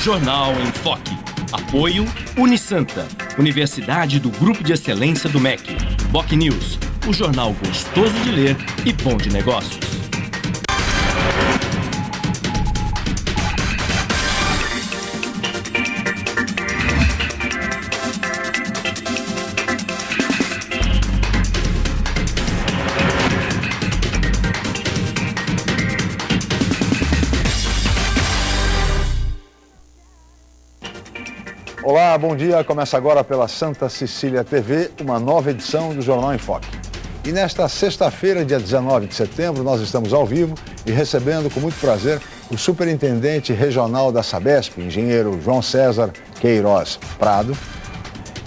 Jornal em Foque. Apoio Unisanta, Universidade do Grupo de Excelência do MEC. BocNews, o jornal gostoso de ler e bom de negócios. Olá, bom dia. Começa agora pela Santa Cecília TV, uma nova edição do Jornal em Foque. E nesta sexta-feira, dia 19 de setembro, nós estamos ao vivo e recebendo com muito prazer o superintendente regional da Sabesp, engenheiro João César Queiroz Prado,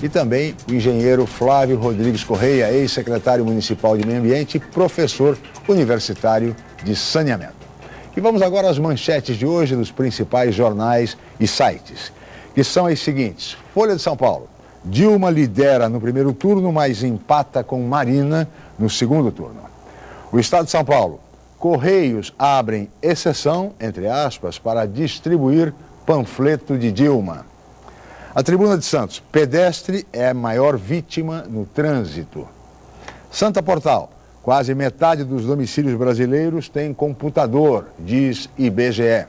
e também o engenheiro Flávio Rodrigues Correia, ex-secretário municipal de Meio Ambiente e professor universitário de saneamento. E vamos agora às manchetes de hoje dos principais jornais e sites, que são as seguintes. Folha de São Paulo. Dilma lidera no primeiro turno, mas empata com Marina no segundo turno. O Estado de São Paulo. Correios abrem exceção, entre aspas, para distribuir panfleto de Dilma. A Tribuna de Santos. Pedestre é a maior vítima no trânsito. Santa Portal. Quase metade dos domicílios brasileiros tem computador, diz IBGE.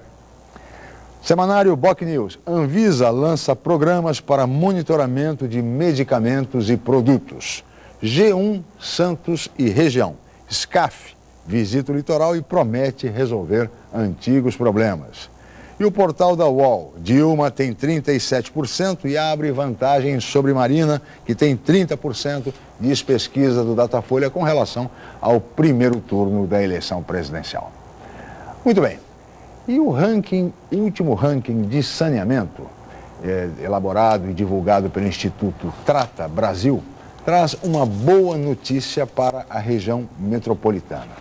Semanário BocNews. Anvisa lança programas para monitoramento de medicamentos e produtos. G1, Santos e região. SCAF visita o litoral e promete resolver antigos problemas. E o portal da UOL. Dilma tem 37% e abre vantagem sobre Marina, que tem 30%, diz pesquisa do Datafolha com relação ao primeiro turno da eleição presidencial. Muito bem. E o último ranking de saneamento, elaborado e divulgado pelo Instituto Trata Brasil, traz uma boa notícia para a região metropolitana,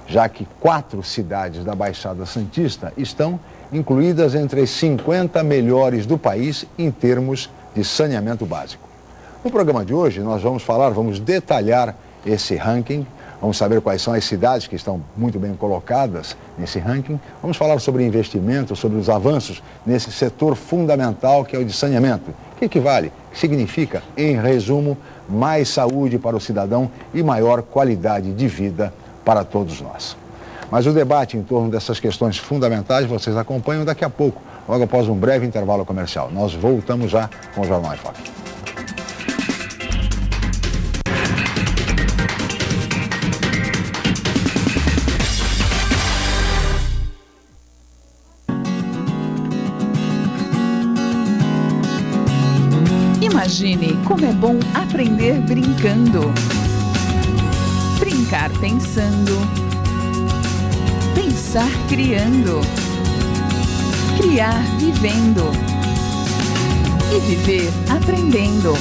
já que 4 cidades da Baixada Santista estão incluídas entre as 50 melhores do país em termos de saneamento básico. No programa de hoje, nós vamos detalhar esse ranking. Vamos saber quais são as cidades que estão muito bem colocadas nesse ranking. Vamos falar sobre investimento, sobre os avanços nesse setor fundamental que é o de saneamento. O que equivale? O que significa, em resumo, mais saúde para o cidadão e maior qualidade de vida para todos nós. Mas o debate em torno dessas questões fundamentais vocês acompanham daqui a pouco, logo após um breve intervalo comercial. Nós voltamos já com o Jornal em Foque. Imagine como é bom aprender brincando. Brincar pensando. Pensar criando. Criar vivendo. E viver aprendendo.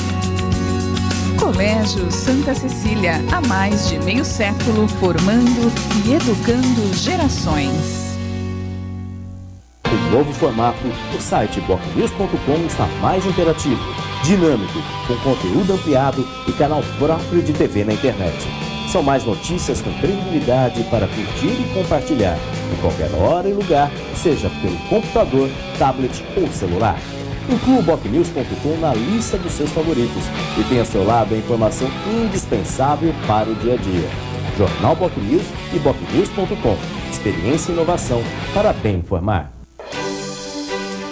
Colégio Santa Cecília, há mais de meio século, formando e educando gerações. Em novo formato, o site BocNews.com está mais interativo, dinâmico, com conteúdo ampliado e canal próprio de TV na internet. São mais notícias com credibilidade para curtir e compartilhar, em qualquer hora e lugar, seja pelo computador, tablet ou celular. Inclua o BocNews.com na lista dos seus favoritos e tenha ao seu lado a informação indispensável para o dia a dia. Jornal BocNews e BocNews.com. Experiência e inovação para bem informar.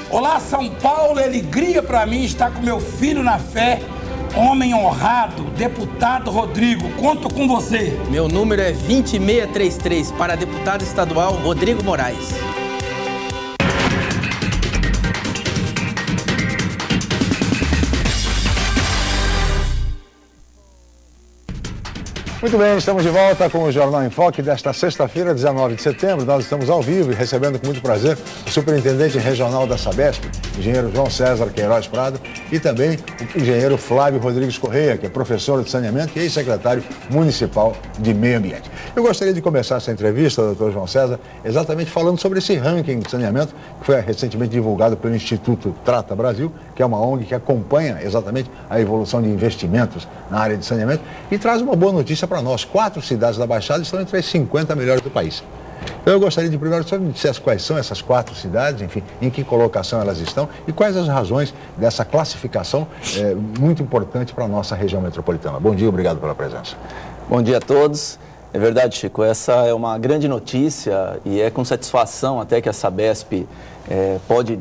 Olá, São Paulo, é alegria para mim estar com meu filho na fé, homem honrado, deputado Rodrigo, conto com você. Meu número é 20633 para deputado estadual Rodrigo Moraes. Muito bem, estamos de volta com o Jornal em Foque desta sexta-feira, 19 de setembro. Nós estamos ao vivo e recebendo com muito prazer o superintendente regional da Sabesp, engenheiro João César Queiroz Prado, e também o engenheiro Flávio Rodrigues Correia, que é professor de saneamento e ex-secretário municipal de Meio Ambiente. Eu gostaria de começar essa entrevista, doutor João César, exatamente falando sobre esse ranking de saneamento que foi recentemente divulgado pelo Instituto Trata Brasil, que é uma ONG que acompanha exatamente a evolução de investimentos na área de saneamento e traz uma boa notícia para nós. 4 cidades da Baixada estão entre as 50 melhores do país. Então eu gostaria de primeiro que o senhor me dissesse quais são essas 4 cidades, enfim, em que colocação elas estão e quais as razões dessa classificação muito importante para a nossa região metropolitana. Bom dia, obrigado pela presença. Bom dia a todos. É verdade, Chico, essa é uma grande notícia e é com satisfação até que a Sabesp pode,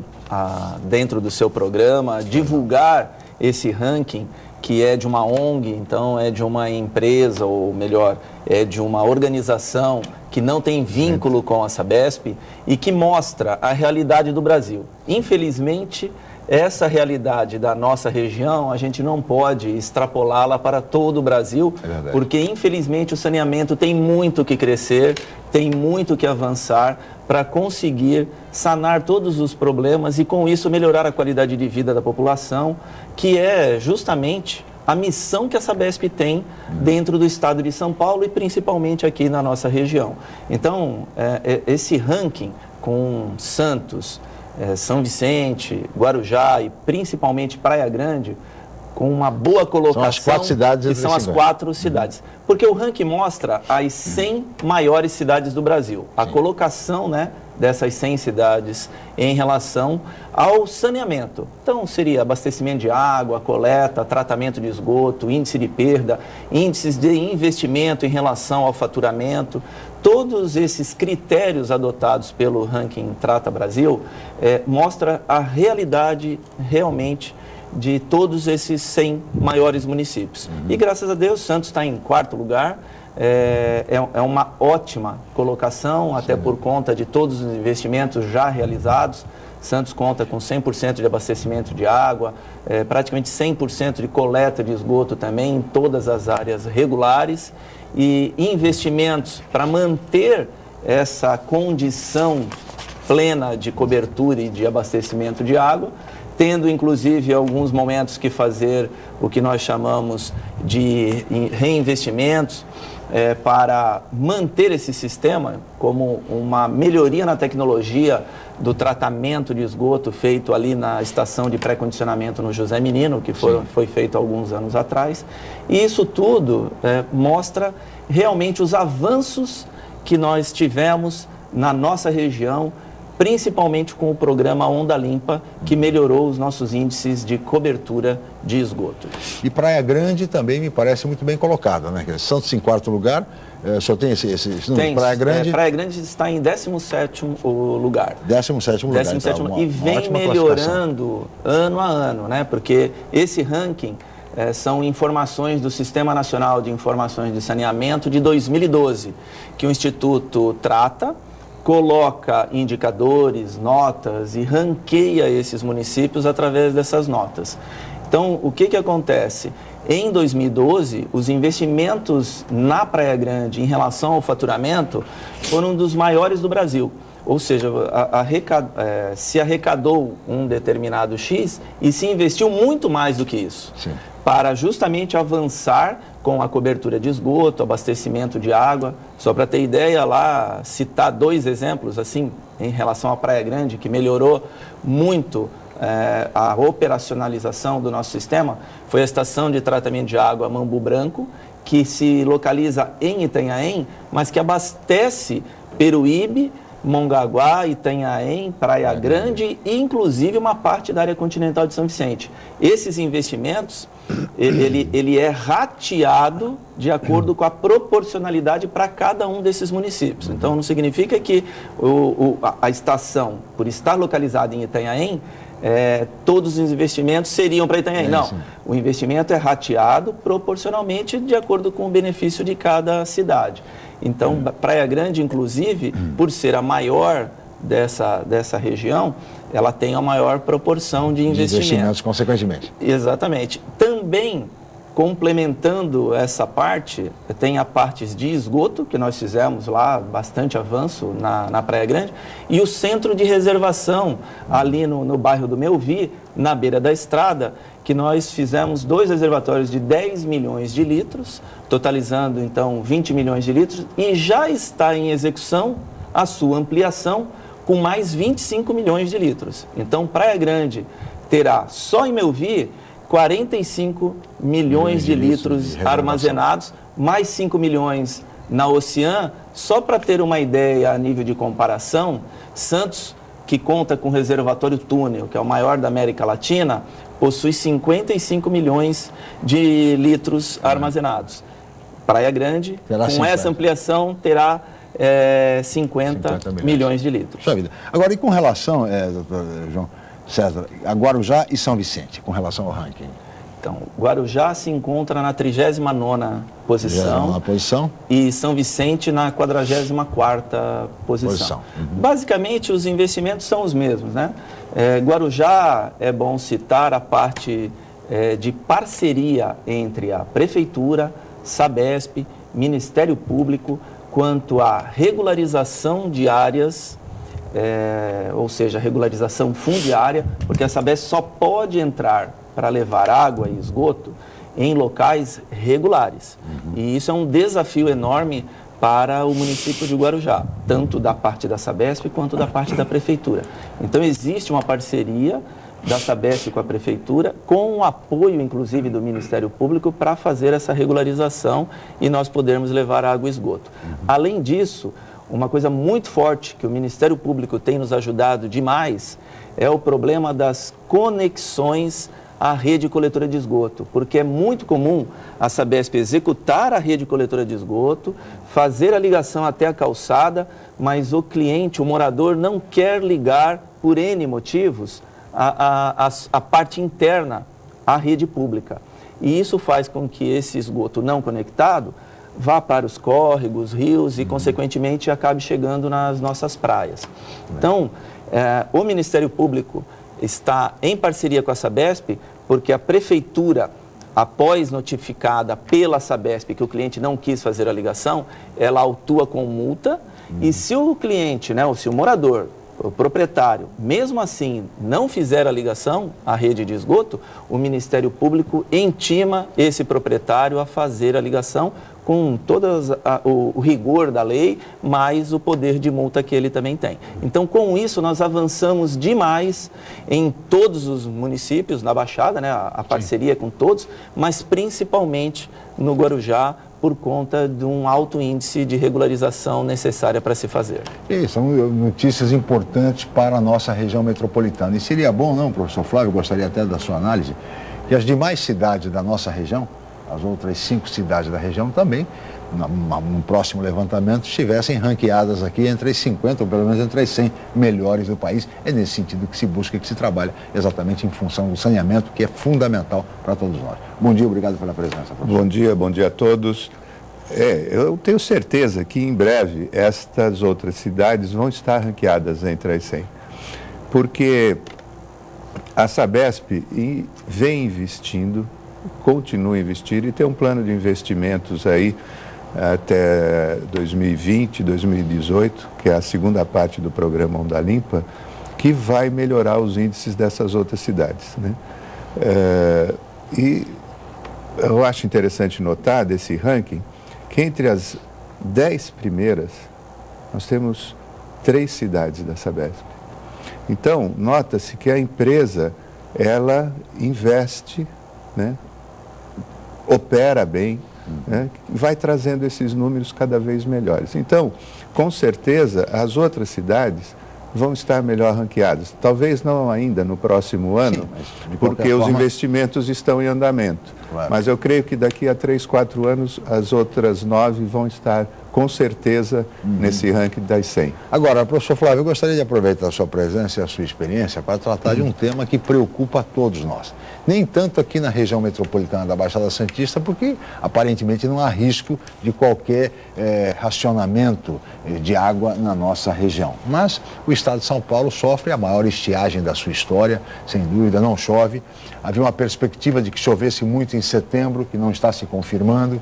dentro do seu programa, divulgar esse ranking que é de uma ONG, então é de uma empresa, ou melhor, é de uma organização que não tem vínculo com a Sabesp e que mostra a realidade do Brasil. Infelizmente, essa realidade da nossa região, a gente não pode extrapolá-la para todo o Brasil, porque infelizmente o saneamento tem muito que crescer, tem muito que avançar para conseguir sanar todos os problemas e com isso melhorar a qualidade de vida da população, que é justamente a missão que a Sabesp tem dentro do estado de São Paulo e principalmente aqui na nossa região. Então, esse ranking com Santos, São Vicente, Guarujá e principalmente Praia Grande, com uma boa colocação. São as 4 cidades. Que são as 4 cidades. Porque o ranking mostra as 100 maiores cidades do Brasil. A colocação, né, dessas 100 cidades em relação ao saneamento. Então, seria abastecimento de água, coleta, tratamento de esgoto, índice de perda, índices de investimento em relação ao faturamento. Todos esses critérios adotados pelo ranking Trata Brasil mostra a realidade realmente de todos esses 100 maiores municípios. E graças a Deus, Santos está em 4º lugar, é uma ótima colocação, até por conta de todos os investimentos já realizados. Santos conta com 100% de abastecimento de água, praticamente 100% de coleta de esgoto também em todas as áreas regulares e investimentos para manter essa condição plena de cobertura e de abastecimento de água, tendo inclusive alguns momentos que fazer o que nós chamamos de reinvestimentos para manter esse sistema como uma melhoria na tecnologia do tratamento de esgoto feito ali na estação de pré-condicionamento no José Menino, que foi feito há alguns anos atrás. E isso tudo mostra realmente os avanços que nós tivemos na nossa região, principalmente com o programa Onda Limpa, que melhorou os nossos índices de cobertura de esgoto. E Praia Grande também me parece muito bem colocada, né? Santos em 4º lugar, só tem esse número. Tem, Praia Grande... Praia Grande está em 17º lugar. 17º lugar. 17º, então, e vem melhorando ano a ano, né? Porque esse ranking são informações do Sistema Nacional de Informações de Saneamento de 2012, que o Instituto trata, coloca indicadores, notas e ranqueia esses municípios através dessas notas. Então, o que acontece? Em 2012, os investimentos na Praia Grande em relação ao faturamento foram um dos maiores do Brasil. Ou seja, se arrecadou um determinado X e se investiu muito mais do que isso. Sim. Para justamente avançar com a cobertura de esgoto, abastecimento de água. Só para ter ideia lá, citar 2 exemplos assim em relação à Praia Grande, que melhorou muito a operacionalização do nosso sistema, foi a estação de tratamento de água Mambu Branco, que se localiza em Itanhaém, mas que abastece Peruíbe, Mongaguá, Itanhaém, Praia Grande e inclusive uma parte da área continental de São Vicente. Esses investimentos, ele é rateado de acordo com a proporcionalidade para cada um desses municípios. Então, não significa que a estação, por estar localizada em Itanhaém, todos os investimentos seriam para Itanhaém. Não, o investimento é rateado proporcionalmente de acordo com o benefício de cada cidade. Então, Praia Grande, inclusive, por ser a maior dessa região, ela tem a maior proporção de investimentos, consequentemente. Exatamente. Também, complementando essa parte, tem a parte de esgoto, que nós fizemos lá, bastante avanço na Praia Grande, e o centro de reservação, ali no bairro do Melvi, na beira da estrada, que nós fizemos 2 reservatórios de 10 milhões de litros, totalizando, então, 20 milhões de litros, e já está em execução a sua ampliação com mais 25 milhões de litros. Então, Praia Grande terá, só em Melvi, 45 milhões de litros armazenados, mais 5 milhões na Oceã, Só para ter uma ideia a nível de comparação, Santos, que conta com o reservatório túnel, que é o maior da América Latina, possui 55 milhões de litros armazenados. Praia Grande, terá com 50. essa ampliação, terá 50 milhões de litros. Puxa vida. Agora, e com relação, doutor João César, a Guarujá e São Vicente, com relação ao ranking? Então, Guarujá se encontra na 39ª posição, e São Vicente na 44ª posição. Basicamente, os investimentos são os mesmos, né? Guarujá, é bom citar a parte de parceria entre a Prefeitura, Sabesp, Ministério Público, quanto à regularização de áreas, ou seja, regularização fundiária, porque a Sabesp só pode entrar para levar água e esgoto em locais regulares. E isso é um desafio enorme para o município de Guarujá, tanto da parte da Sabesp quanto da parte da Prefeitura. Então existe uma parceria da Sabesp com a Prefeitura, com o apoio, inclusive, do Ministério Público para fazer essa regularização e nós podermos levar água e esgoto. Além disso, uma coisa muito forte que o Ministério Público tem nos ajudado demais é o problema das conexões à rede coletora de esgoto, porque é muito comum a Sabesp executar a rede coletora de esgoto, fazer a ligação até a calçada, mas o cliente, o morador, não quer ligar, por N motivos, a parte interna à rede pública. E isso faz com que esse esgoto não conectado vá para os córregos, rios e, consequentemente, acabe chegando nas nossas praias. Então, o Ministério Público está em parceria com a Sabesp, porque a Prefeitura, após notificada pela Sabesp que o cliente não quis fazer a ligação, ela autua com multa e se o cliente, né, ou se o morador, o proprietário, mesmo assim não fizer a ligação à rede de esgoto, o Ministério Público intima esse proprietário a fazer a ligação com todo o rigor da lei, mais o poder de multa que ele também tem. Então, com isso, nós avançamos demais em todos os municípios, na Baixada, né, a parceria com todos, mas principalmente no Guarujá, por conta de um alto índice de regularização necessária para se fazer. E são notícias importantes para a nossa região metropolitana. E seria bom, não, professor Flávio, gostaria até da sua análise, que as demais cidades da nossa região, as outras 5 cidades da região também, num próximo levantamento, estivessem ranqueadas aqui entre as 50, ou pelo menos entre as 100 melhores do país. É nesse sentido que se busca, que se trabalha, exatamente em função do saneamento, que é fundamental para todos nós. Bom dia, obrigado pela presença, professor. Bom dia a todos. Eu tenho certeza que em breve estas outras cidades vão estar ranqueadas entre as 100, porque a Sabesp vem investindo, continua a investir e tem um plano de investimentos aí até 2020, 2018, que é a segunda parte do programa Onda Limpa, que vai melhorar os índices dessas outras cidades, né? E eu acho interessante notar desse ranking que entre as 10 primeiras nós temos 3 cidades da Sabesp. Então, nota-se que a empresa, ela investe, né? Opera bem, né? Vai trazendo esses números cada vez melhores. Então, com certeza, as outras cidades vão estar melhor ranqueadas. Talvez não ainda no próximo ano, sim, porque os investimentos estão em andamento. Claro. Mas eu creio que daqui a 3, 4 anos, as outras 9 vão estar, com certeza, nesse ranking das 100. Agora, professor Flávio, eu gostaria de aproveitar a sua presença e a sua experiência para tratar de um tema que preocupa a todos nós. Nem tanto aqui na região metropolitana da Baixada Santista, porque aparentemente não há risco de qualquer racionamento de água na nossa região. Mas o estado de São Paulo sofre a maior estiagem da sua história, sem dúvida, não chove. Havia uma perspectiva de que chovesse muito em setembro, que não está se confirmando.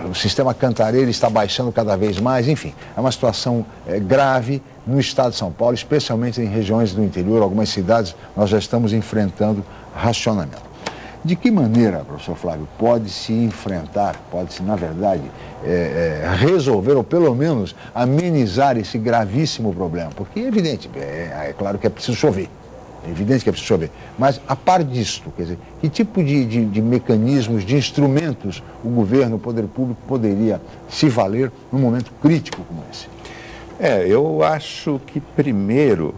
O sistema Cantareira está baixando cada vez mais, enfim, é uma situação grave no estado de São Paulo, especialmente em regiões do interior, algumas cidades nós já estamos enfrentando racionamento. De que maneira, professor Flávio, pode-se enfrentar, pode-se, na verdade, resolver ou pelo menos amenizar esse gravíssimo problema? Porque é evidente, é claro que é preciso chover. É evidente que é preciso chover. Mas, a par disto, quer dizer, que tipo de mecanismos, de instrumentos o governo, o poder público poderia se valer num momento crítico como esse? Eu acho que, primeiro,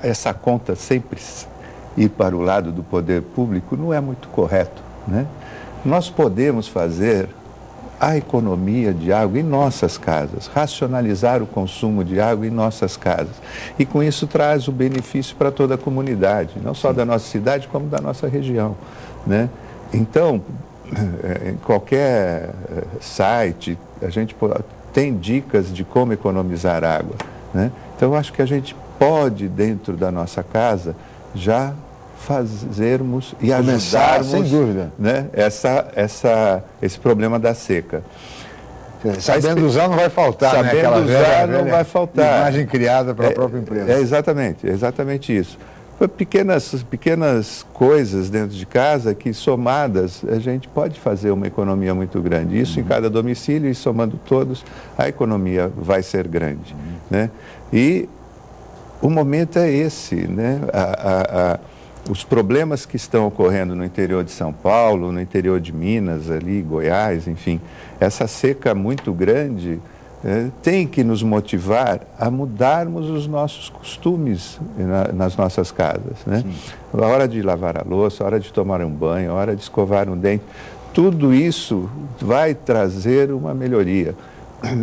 essa conta sempre ir para o lado do poder público não é muito correto, né? Nós podemos fazer a economia de água em nossas casas, racionalizar o consumo de água em nossas casas. E com isso traz o benefício para toda a comunidade, não só da nossa cidade, como da nossa região, né? Então, em qualquer site, a gente tem dicas de como economizar água, né? Então, eu acho que a gente pode, dentro da nossa casa, já fazermos e ajudarmos, sem dúvida, né, esse problema da seca. Sabendo usar não vai faltar, sabendo né? Aquela usar velha não vai faltar. Imagem criada pela própria empresa. Exatamente isso. Pequenas coisas dentro de casa que, somadas, a gente pode fazer uma economia muito grande. Isso em cada domicílio, e somando todos, a economia vai ser grande, né? E o momento é esse, né? Os problemas que estão ocorrendo no interior de São Paulo, no interior de Minas, ali, Goiás, enfim, essa seca muito grande tem que nos motivar a mudarmos os nossos costumes nas nossas casas, né? A hora de lavar a louça, a hora de tomar um banho, a hora de escovar um dente, tudo isso vai trazer uma melhoria.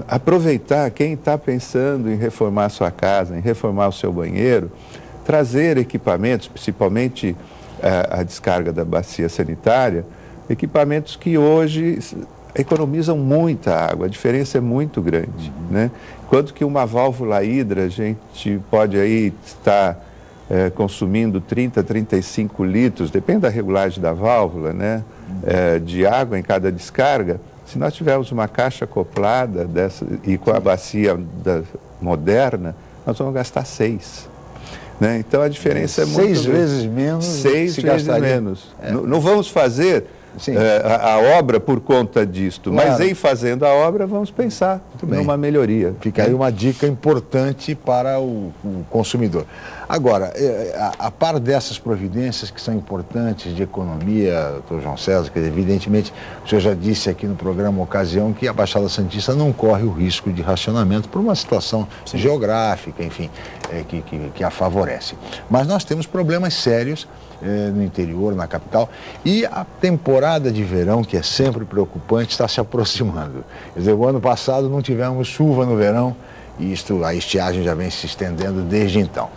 Aproveitar quem está pensando em reformar a sua casa, em reformar o seu banheiro, trazer equipamentos, principalmente a descarga da bacia sanitária, equipamentos que hoje economizam muita água, a diferença é muito grande, né? Enquanto que uma válvula hidra, a gente pode aí estar consumindo 30, 35 litros, depende da regulagem da válvula, né? De água em cada descarga. Se nós tivermos uma caixa acoplada dessa, e com a bacia moderna, nós vamos gastar 6. Né? Então a diferença é muito grande. 6 vezes menos. 6 vezes menos. Não vamos fazer a obra por conta disto, claro, mas em fazendo a obra vamos pensar numa melhoria. Fica aí uma dica importante para o consumidor. Agora, a par dessas providências que são importantes de economia, doutor João César, que evidentemente o senhor já disse aqui no programa ocasião que a Baixada Santista não corre o risco de racionamento por uma situação geográfica, enfim, que a favorece. Mas nós temos problemas sérios no interior, na capital, e a temporada de verão, que é sempre preocupante, está se aproximando. Quer dizer, o ano passado não tivemos chuva no verão, e a estiagem já vem se estendendo desde então.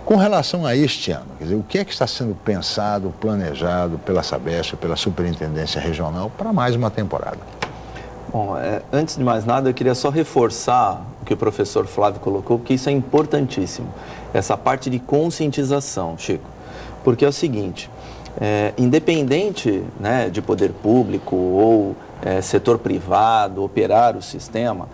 Com relação a este ano, quer dizer, o que é que está sendo pensado, planejado pela Sabesp, pela Superintendência Regional, para mais uma temporada? Bom, antes de mais nada, eu queria só reforçar o que o professor Flávio colocou, porque isso é importantíssimo, essa parte de conscientização, Chico. Porque é o seguinte, independente, né, de poder público ou setor privado operar o sistema,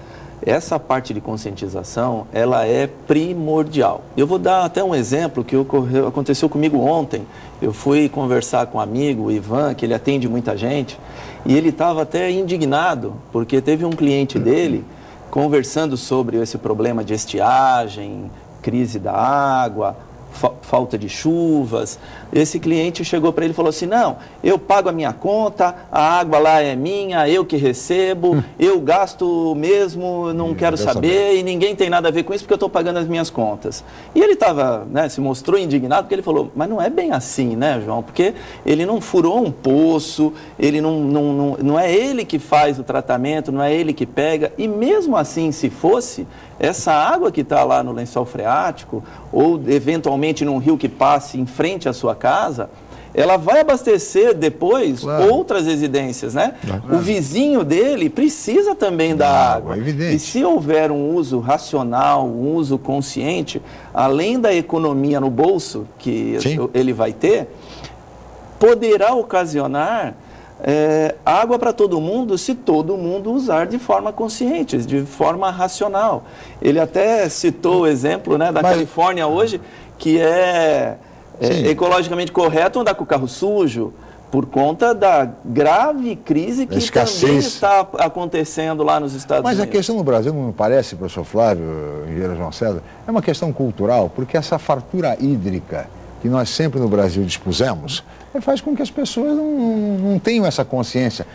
essa parte de conscientização, ela é primordial. Eu vou dar até um exemplo que aconteceu comigo ontem. Eu fui conversar com um amigo, o Ivan, que ele atende muita gente, e ele estava até indignado, porque teve um cliente dele conversando sobre esse problema de estiagem, crise da água, falta de chuvas. Esse cliente chegou para ele e falou assim: não, eu pago a minha conta, a água lá é minha, eu que recebo, eu gasto mesmo, não quero saber, e ninguém tem nada a ver com isso porque eu estou pagando as minhas contas. E ele estava, né, se mostrou indignado porque ele falou: mas não é bem assim, né, João? Porque ele não furou um poço, ele não é ele que faz o tratamento, não é ele que pega, e mesmo assim, se fosse, essa água que está lá no lençol freático, ou eventualmente num rio que passe em frente à sua casa, ela vai abastecer depois outras residências, né? O vizinho dele precisa também da água. E se houver um uso racional, um uso consciente, além da economia no bolso que ele vai ter, poderá ocasionar água para todo mundo se todo mundo usar de forma consciente, de forma racional. Ele até citou o exemplo, né, da Califórnia hoje, que é ecologicamente correto andar com o carro sujo, por conta da grave crise que também está acontecendo lá nos Estados Unidos. Mas a questão no Brasil, não me parece, professor Flávio, engenheiro João César, é uma questão cultural, porque essa fartura hídrica que nós sempre no Brasil dispusemos, faz com que as pessoas não tenham essa consciência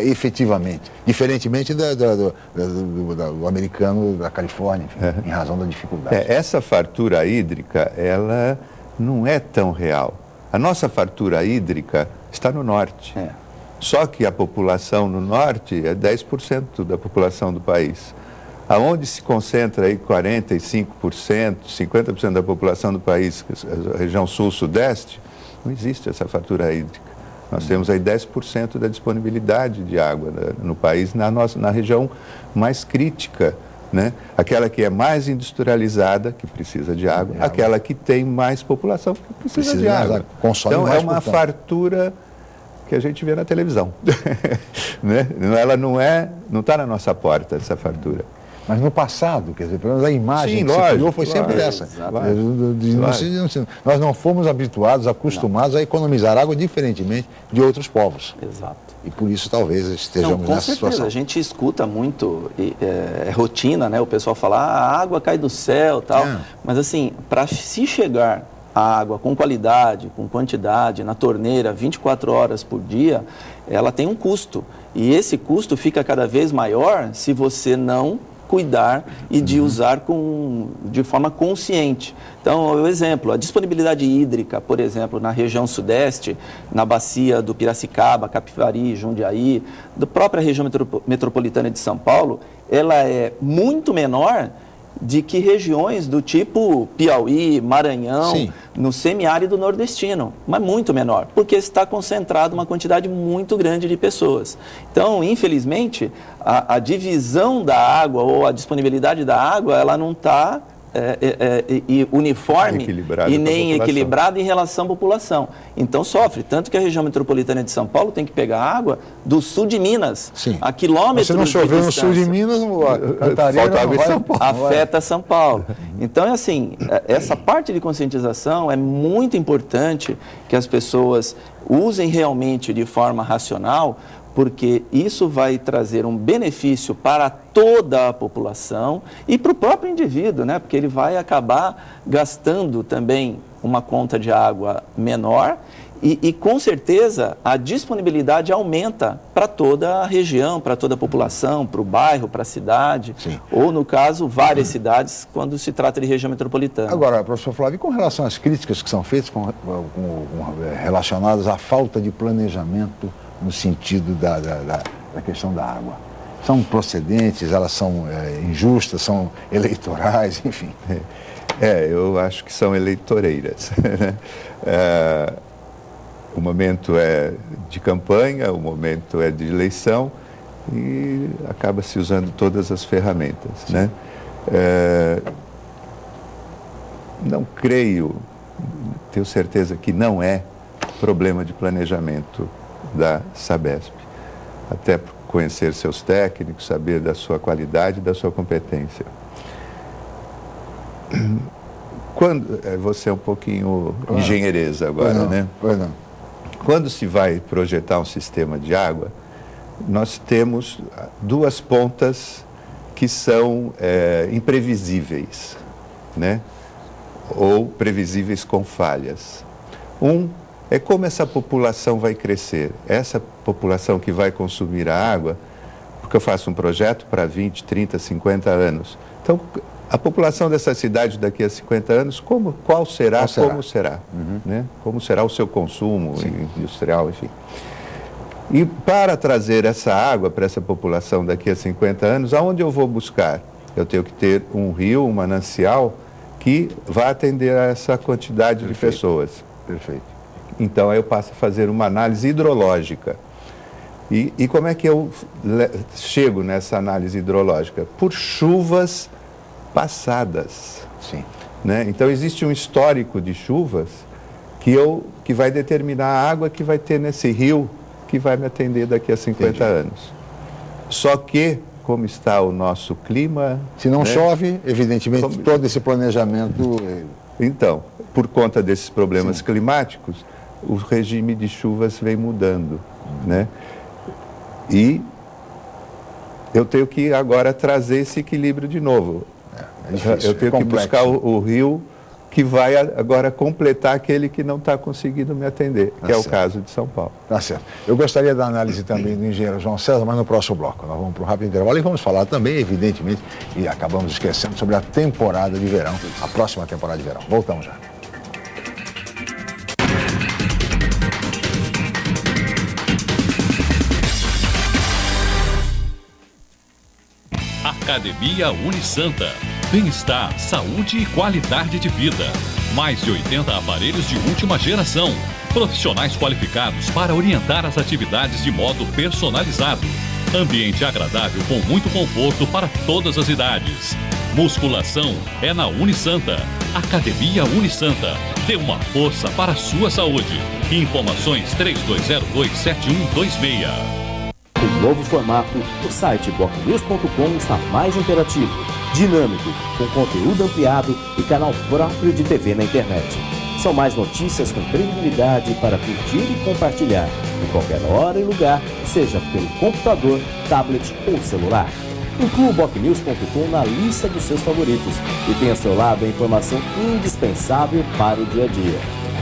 efetivamente, diferentemente do americano da Califórnia, enfim, em razão da dificuldade. Essa fartura hídrica, ela não é tão real. A nossa fartura hídrica está no norte. Só que a população no norte é 10% da população do país. Aonde se concentra aí 45%, 50% da população do país, a região sul-sudeste, não existe essa fartura hídrica. Nós temos aí 10% da disponibilidade de água no país, na região mais crítica, né? Aquela que é mais industrializada, que precisa de água, aquela que tem mais população, que precisa de água. Então é uma fartura que a gente vê na televisão. Né? Ela não está na nossa porta, essa fartura. Mas no passado, quer dizer, pelo menos a imagem que se criou foi sempre essa. Nós não fomos habituados, acostumados a economizar água diferentemente de outros povos. Exato. E por isso talvez estejamos nessa situação. A gente escuta muito, é rotina, né? O pessoal fala, a água cai do céu e tal. Mas assim, para se chegar a água com qualidade, com quantidade, na torneira, 24 horas por dia, ela tem um custo. E esse custo fica cada vez maior se você não cuidar e de usar de forma consciente. Então, o exemplo, a disponibilidade hídrica, por exemplo, na região sudeste, na bacia do Piracicaba, Capivari, Jundiaí, da própria região metropolitana de São Paulo, ela é muito menor de que regiões do tipo Piauí, Maranhão, no semiárido nordestino, mas muito menor, porque está concentrado uma quantidade muito grande de pessoas. Então, infelizmente, a divisão da água ou a disponibilidade da água, ela não está uniforme e nem equilibrada em relação à população. Então sofre, tanto que a região metropolitana de São Paulo tem que pegar água do sul de Minas, a quilômetros de distância. Se não chover no sul de Minas, afeta São Paulo. Então é assim, essa parte de conscientização é muito importante que as pessoas usem realmente de forma racional, porque isso vai trazer um benefício para toda a população e para o próprio indivíduo, né? Porque ele vai acabar gastando também uma conta de água menor e com certeza a disponibilidade aumenta para toda a região, para toda a população, para o bairro, para a cidade, ou no caso, várias cidades, quando se trata de região metropolitana. Agora, professor Flávio, e com relação às críticas que são feitas relacionadas à falta de planejamento no sentido da questão da água? São procedentes, elas são injustas, são eleitorais, enfim. Eu acho que são eleitoreiras. O momento é de campanha, o momento é de eleição e acaba se usando todas as ferramentas, né? Não creio, tenho certeza que não é problema de planejamento da Sabesp, até por conhecer seus técnicos, saber da sua qualidade e da sua competência. Você é um pouquinho engenheireza agora, né? Quando se vai projetar um sistema de água, nós temos duas pontas que são imprevisíveis, né? Ou previsíveis com falhas. É como essa população vai crescer. Essa população que vai consumir a água, porque eu faço um projeto para 20, 30, 50 anos. Então, a população dessa cidade daqui a 50 anos, como será? Né? Como será o seu consumo industrial, enfim. E para trazer essa água para essa população daqui a 50 anos, aonde eu vou buscar? Eu tenho que ter um rio, um manancial, que vá atender a essa quantidade de pessoas. Perfeito. Então, aí eu passo a fazer uma análise hidrológica. E como é que eu chego nessa análise hidrológica? Por chuvas passadas. Né? Então, existe um histórico de chuvas que vai determinar a água que vai ter nesse rio que vai me atender daqui a 50 anos. Só que, como está o nosso clima... Se não chove, evidentemente, todo esse planejamento... Então, por conta desses problemas climáticos, o regime de chuvas vem mudando, né? E eu tenho que agora trazer esse equilíbrio de novo. Eu tenho que buscar o rio que vai agora completar aquele que não está conseguindo me atender, que é o caso de São Paulo. Tá certo. Eu gostaria da análise também do engenheiro João César, mas no próximo bloco. Nós vamos para um rápido intervalo e vamos falar também, evidentemente, e acabamos esquecendo, sobre a temporada de verão, a próxima temporada de verão. Voltamos já. Academia Unisanta. Bem-estar, saúde e qualidade de vida. Mais de 80 aparelhos de última geração. Profissionais qualificados para orientar as atividades de modo personalizado. Ambiente agradável com muito conforto para todas as idades. Musculação é na Unisanta. Academia Unisanta. Dê uma força para a sua saúde. Informações 3202-7126. Com novo formato, o site bocnews.com está mais interativo, dinâmico, com conteúdo ampliado e canal próprio de TV na internet. São mais notícias com credibilidade para curtir e compartilhar, em qualquer hora e lugar, seja pelo computador, tablet ou celular. Inclua o bocnews.com na lista dos seus favoritos e tenha ao seu lado a informação indispensável para o dia a dia.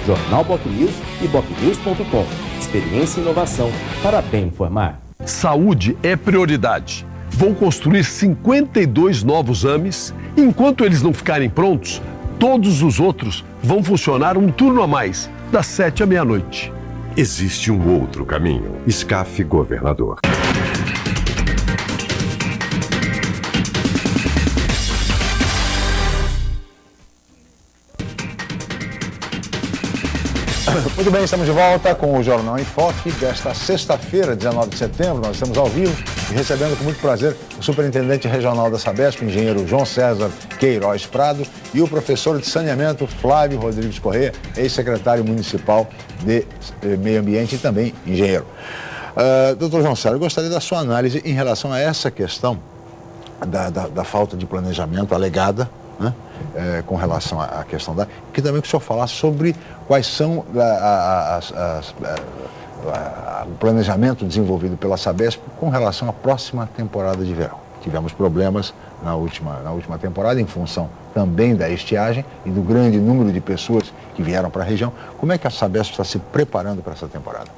Jornal Bocnews e bocnews.com. Experiência e inovação para bem informar. Saúde é prioridade. Vou construir 52 novos AMEs. Enquanto eles não ficarem prontos, todos os outros vão funcionar um turno a mais, das 7 à meia-noite. Existe um outro caminho. SCAF Governador. Muito bem, estamos de volta com o Jornal em Foque desta sexta-feira, 19 de setembro. Nós estamos ao vivo e recebendo com muito prazer o superintendente regional da Sabesp, engenheiro João César Queiroz Prado, e o professor de saneamento Flávio Rodrigues Corrêa, ex-secretário municipal de Meio Ambiente e também engenheiro. Doutor João César, eu gostaria da sua análise em relação a essa questão da falta de planejamento alegada, né? Com relação à questão que também que o senhor falasse sobre quais são o planejamento desenvolvido pela Sabesp com relação à próxima temporada de verão. Tivemos problemas na última temporada em função também da estiagem e do grande número de pessoas que vieram para a região. Como é que a Sabesp está se preparando para essa temporada?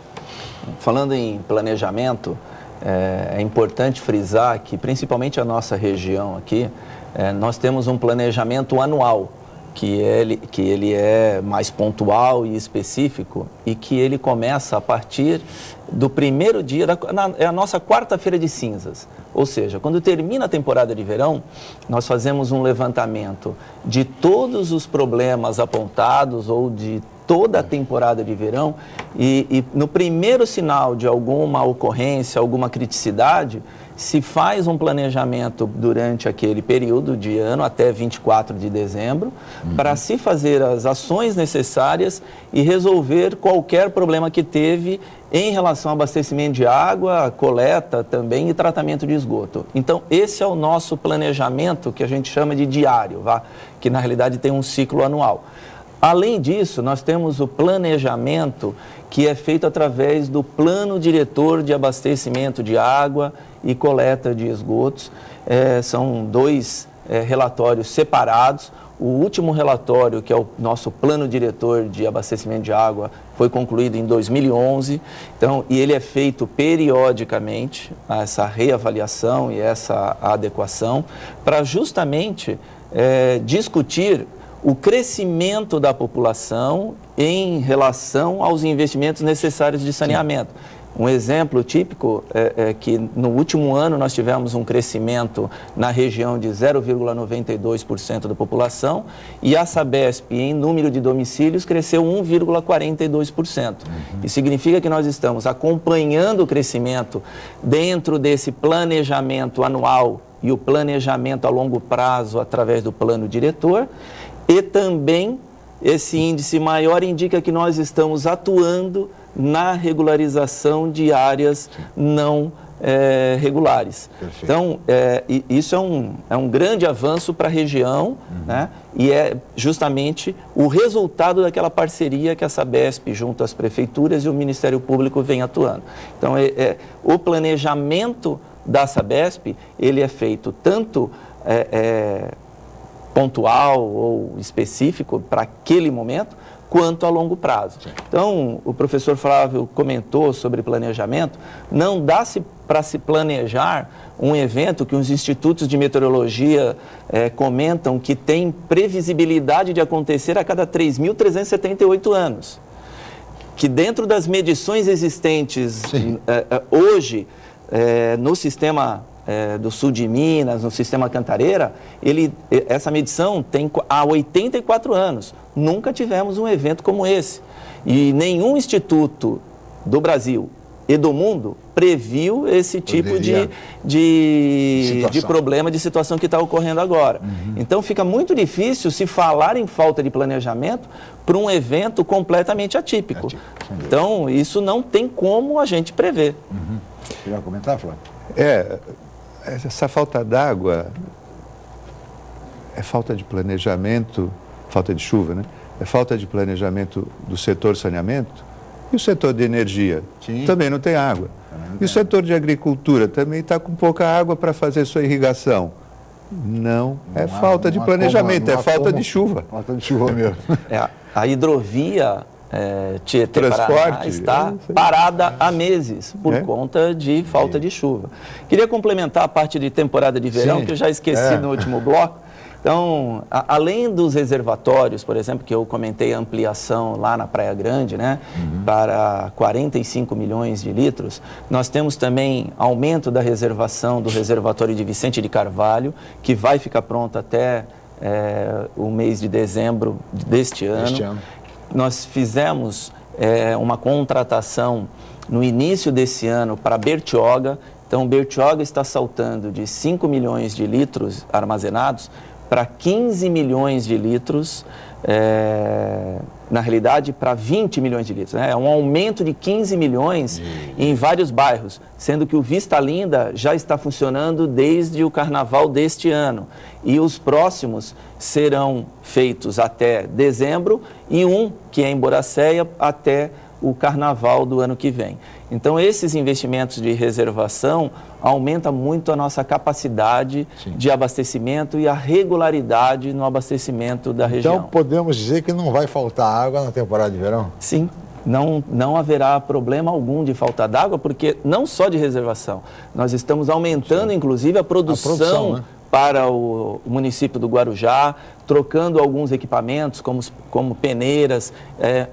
Falando em planejamento, é importante frisar que principalmente a nossa região aqui, nós temos um planejamento anual, que ele é mais pontual e específico e que ele começa a partir do primeiro dia, é a nossa quarta-feira de cinzas. Ou seja, quando termina a temporada de verão, nós fazemos um levantamento de todos os problemas apontados ou de toda a temporada de verão e no primeiro sinal de alguma ocorrência, alguma criticidade, se faz um planejamento durante aquele período de ano até 24 de dezembro para se fazer as ações necessárias e resolver qualquer problema que teve em relação ao abastecimento de água, coleta também e tratamento de esgoto. Então, esse é o nosso planejamento que a gente chama de diário, que na realidade tem um ciclo anual. Além disso, nós temos o planejamento que é feito através do Plano Diretor de Abastecimento de Água e Coleta de Esgotos. São dois relatórios separados. O último relatório, que é o nosso Plano Diretor de Abastecimento de Água, foi concluído em 2011. Então, e ele é feito periodicamente, essa reavaliação e essa adequação, para justamente discutir o crescimento da população em relação aos investimentos necessários de saneamento. Um exemplo típico é que no último ano nós tivemos um crescimento na região de 0,92% da população e a Sabesp, em número de domicílios, cresceu 1,42%. Isso significa que nós estamos acompanhando o crescimento dentro desse planejamento anual e o planejamento a longo prazo através do plano diretor. E também esse índice maior indica que nós estamos atuando na regularização de áreas não regulares. Perfeito. Então, isso é um grande avanço para a região, né? E é justamente o resultado daquela parceria que a Sabesp, junto às prefeituras e o Ministério Público, vem atuando. Então, o planejamento da Sabesp, ele é feito tanto pontual ou específico para aquele momento, quanto a longo prazo. Então, o professor Flávio comentou sobre planejamento, não dá para se planejar um evento que os institutos de meteorologia comentam que tem previsibilidade de acontecer a cada 3.378 anos. Que dentro das medições existentes hoje, no sistema do sul de Minas, no sistema Cantareira, essa medição tem há 84 anos. Nunca tivemos um evento como esse. E nenhum instituto do Brasil e do mundo previu esse tipo de problema, de situação que está ocorrendo agora. Então fica muito difícil se falar em falta de planejamento para um evento completamente atípico. Então isso não tem como a gente prever. Queria comentar, Flávio? Essa falta d'água é falta de planejamento, falta de chuva, né? É falta de planejamento do setor saneamento e o setor de energia. Também não tem água. E o setor de agricultura também está com pouca água para fazer sua irrigação. Não é falta de planejamento, é falta de chuva. Falta de chuva mesmo. A hidrovia Tietê-Paraná está parada há meses por conta de falta de chuva. Queria complementar a parte de temporada de verão, que eu já esqueci no último bloco. Então, além dos reservatórios, por exemplo, que eu comentei a ampliação lá na Praia Grande, né, para 45 milhões de litros, nós temos também aumento da reservação do reservatório de Vicente de Carvalho, que vai ficar pronto até o mês de dezembro deste ano. Nós fizemos uma contratação no início desse ano para Bertioga. Então, Bertioga está saltando de 5 milhões de litros armazenados para 15 milhões de litros, na realidade, para 20 milhões de litros. É um aumento de 15 milhões em vários bairros, sendo que o Vista Linda já está funcionando desde o carnaval deste ano. E os próximos serão feitos até dezembro e que é em Boracéia, até o carnaval do ano que vem. Então, esses investimentos de reservação aumentam muito a nossa capacidade de abastecimento e a regularidade no abastecimento da região. Então, podemos dizer que não vai faltar água na temporada de verão? Sim, não haverá problema algum de falta d'água, porque não só de reservação, nós estamos aumentando, inclusive, a produção, né? Para o município do Guarujá, trocando alguns equipamentos, como peneiras,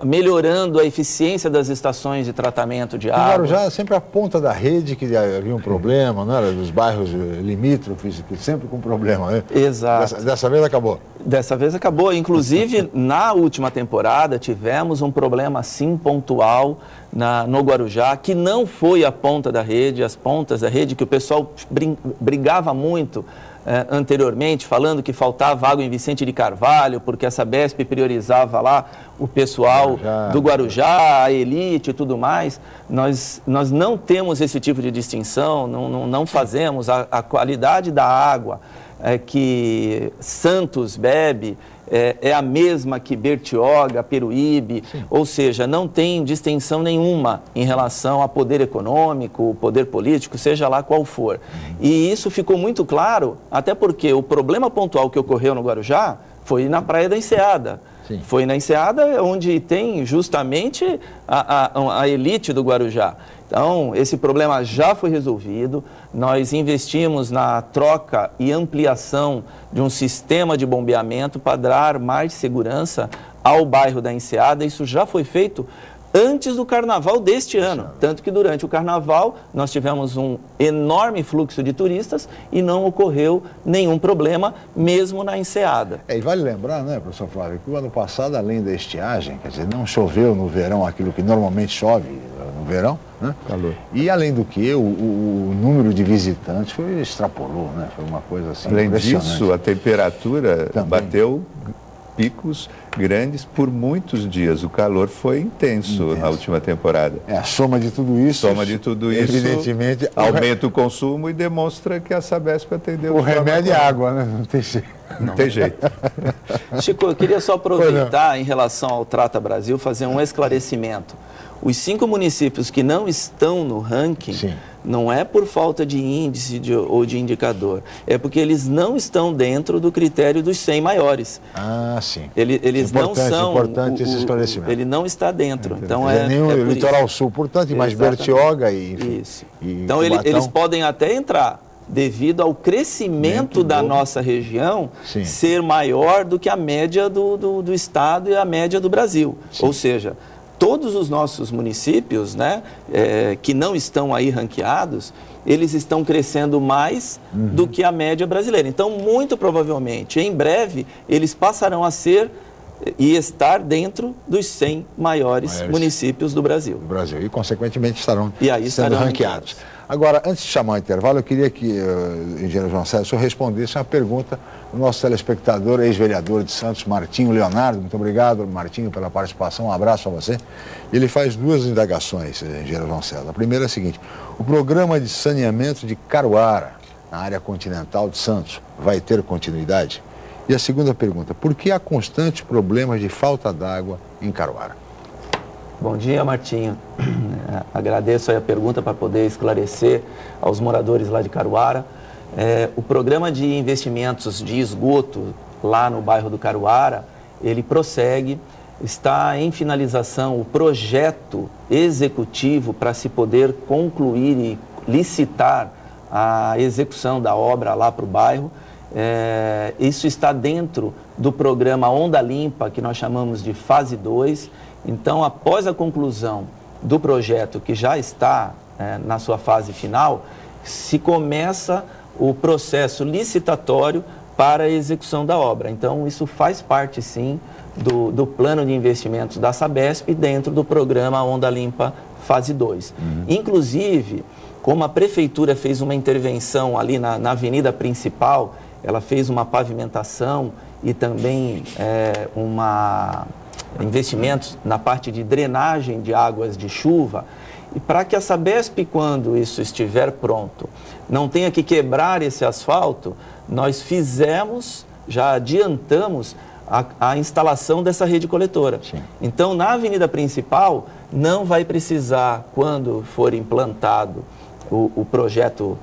melhorando a eficiência das estações de tratamento de água. O Guarujá é sempre a ponta da rede, que havia um problema, não era? Dos bairros limítrofes, sempre com problema, né? Exato. Dessa vez acabou? Dessa vez acabou. Inclusive, na última temporada, tivemos um problema, sim, pontual no Guarujá, que não foi a ponta da rede, as pontas da rede, que o pessoal brigava muito anteriormente, falando que faltava água em Vicente de Carvalho, porque a Sabesp priorizava lá o pessoal do Guarujá, a elite e tudo mais. Nós não temos esse tipo de distinção, não fazemos. A qualidade da água que Santos bebe é a mesma que Bertioga, Peruíbe, ou seja, não tem distinção nenhuma em relação a poder econômico, poder político, seja lá qual for. E isso ficou muito claro, até porque o problema pontual que ocorreu no Guarujá foi na Praia da Enseada. Foi na Enseada onde tem justamente a elite do Guarujá. Então, esse problema já foi resolvido, nós investimos na troca e ampliação de um sistema de bombeamento para dar mais segurança ao bairro da Enseada. Isso já foi feito antes do carnaval deste ano, tanto que durante o carnaval nós tivemos um enorme fluxo de turistas e não ocorreu nenhum problema, mesmo na Enseada. E vale lembrar, né, professor Flávio, que o ano passado, além da estiagem, quer dizer, não choveu no verão aquilo que normalmente chove no verão, né? Calor. E além do que, o número de visitantes extrapolou, né? Foi uma coisa assim impressionante. Além disso, a temperatura bateu picos grandes por muitos dias. O calor foi intenso na última temporada. A soma de tudo isso, evidentemente, aumenta o consumo e demonstra que a Sabesp atendeu. O remédio é água, né? Não tem jeito. Não tem jeito. Chico, eu queria só aproveitar em relação ao Trata Brasil, fazer um esclarecimento. Os 5 municípios que não estão no ranking, sim, não é por falta de índice ou de indicador, é porque eles não estão dentro do critério dos 100 maiores. Ah, sim. Eles não são... Importante esse esclarecimento. Ele não está dentro. Então nem o Litoral Sul, portanto, mais Bertioga e... Enfim, isso. Então eles podem até entrar, devido ao crescimento da nossa região, sim, ser maior do que a média do estado e a média do Brasil. Sim. Ou seja, todos os nossos municípios, né, que não estão aí ranqueados, eles estão crescendo mais do que a média brasileira. Então, muito provavelmente, em breve, eles passarão a ser e estar dentro dos 100 maiores municípios do Brasil. E, consequentemente, estarão sendo ranqueados. Agora, antes de chamar o intervalo, eu queria que, engenheiro João César, o senhor respondesse uma pergunta do nosso telespectador, ex-vereador de Santos, Martinho Leonardo. Muito obrigado, Martinho, pela participação. Um abraço a você. Ele faz 2 indagações, engenheiro João César. A primeira é a seguinte: o programa de saneamento de Caruara, na área continental de Santos, vai ter continuidade? E a segunda pergunta: por que há constantes problemas de falta d'água em Caruara? Bom dia, Martinho. Agradeço aí a pergunta para poder esclarecer aos moradores lá de Caruara. O programa de investimentos de esgoto lá no bairro do Caruara, ele prossegue, está em finalização o projeto executivo para se poder concluir e licitar a execução da obra lá para o bairro. Isso está dentro do programa Onda Limpa, que nós chamamos de fase 2. Então, após a conclusão do projeto, que já está na sua fase final, se começa o processo licitatório para a execução da obra. Então, isso faz parte, sim, do plano de investimentos da Sabesp dentro do programa Onda Limpa fase 2. Inclusive, como a prefeitura fez uma intervenção ali na avenida principal, ela fez uma pavimentação e também investimentos na parte de drenagem de águas de chuva, e para que a Sabesp, quando isso estiver pronto, não tenha que quebrar esse asfalto, nós já adiantamos a instalação dessa rede coletora. Sim. Então, na avenida principal, não vai precisar, quando for implantado o projeto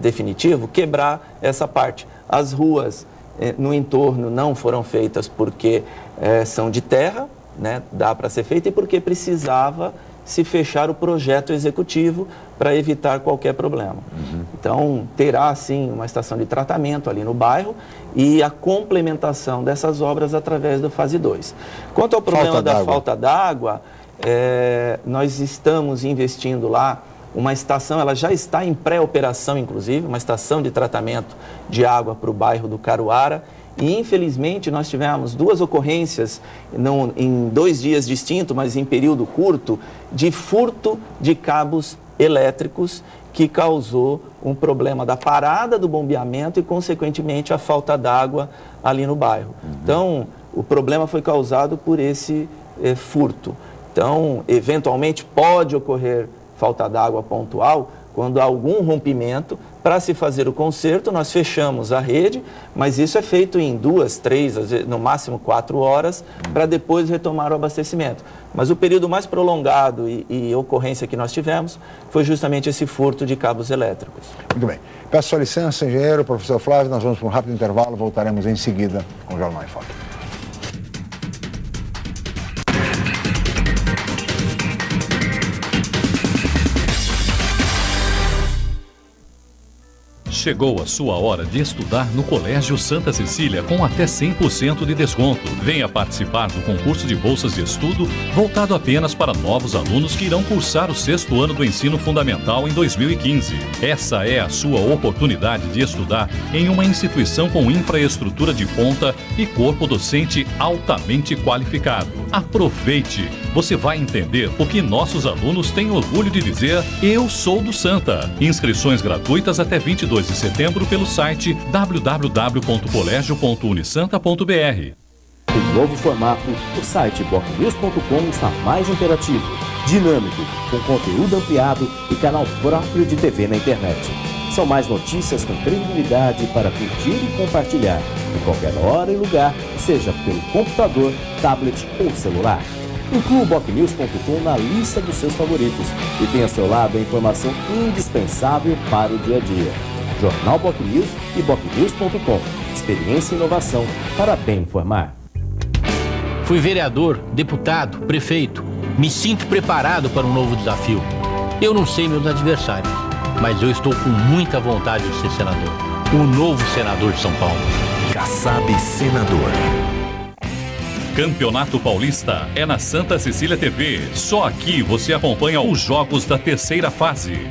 definitivo, quebrar essa parte. As ruas no entorno não foram feitas porque são de terra, né, dá para ser feita, e porque precisava se fechar o projeto executivo para evitar qualquer problema. Então, terá, sim, uma estação de tratamento ali no bairro e a complementação dessas obras através da fase 2. Quanto ao problema da falta d'água, nós estamos investindo lá uma estação, ela já está em pré-operação, inclusive, uma estação de tratamento de água para o bairro do Caruara. E, infelizmente, nós tivemos 2 ocorrências em 2 dias distintos, mas em período curto, de furto de cabos elétricos, que causou um problema da parada do bombeamento e, consequentemente, a falta d'água ali no bairro. Então, o problema foi causado por esse furto. Então, eventualmente, pode ocorrer falta d'água pontual quando há algum rompimento. Para se fazer o conserto, nós fechamos a rede, mas isso é feito em 2, 3, no máximo 4 horas, para depois retomar o abastecimento. Mas o período mais prolongado e ocorrência que nós tivemos foi justamente esse furto de cabos elétricos. Muito bem. Peço sua licença, engenheiro, professor Flávio, nós vamos para um rápido intervalo, voltaremos em seguida com o Jornal em Foque. Chegou a sua hora de estudar no Colégio Santa Cecília com até 100% de desconto. Venha participar do concurso de bolsas de estudo voltado apenas para novos alunos que irão cursar o 6º ano do ensino fundamental em 2015. Essa é a sua oportunidade de estudar em uma instituição com infraestrutura de ponta e corpo docente altamente qualificado. Aproveite! Você vai entender o que nossos alunos têm orgulho de dizer: eu sou do Santa. Inscrições gratuitas até 22 de setembro pelo site www.colégio.unisanta.br. Com o novo formato, o site bocnews.com está mais interativo, dinâmico, com conteúdo ampliado e canal próprio de TV na internet. São mais notícias com credibilidade para curtir e compartilhar, em qualquer hora e lugar, seja pelo computador, tablet ou celular. Inclua o bocnews.com na lista dos seus favoritos e tenha ao seu lado a informação indispensável para o dia a dia. Jornal BocNews e bocnews.com. Experiência e inovação para bem informar. Fui vereador, deputado, prefeito. Me sinto preparado para um novo desafio. Eu não sei meus adversários, mas eu estou com muita vontade de ser senador. O novo senador de São Paulo. Kassab Senador. Campeonato Paulista é na Santa Cecília TV. Só aqui você acompanha os jogos da terceira fase.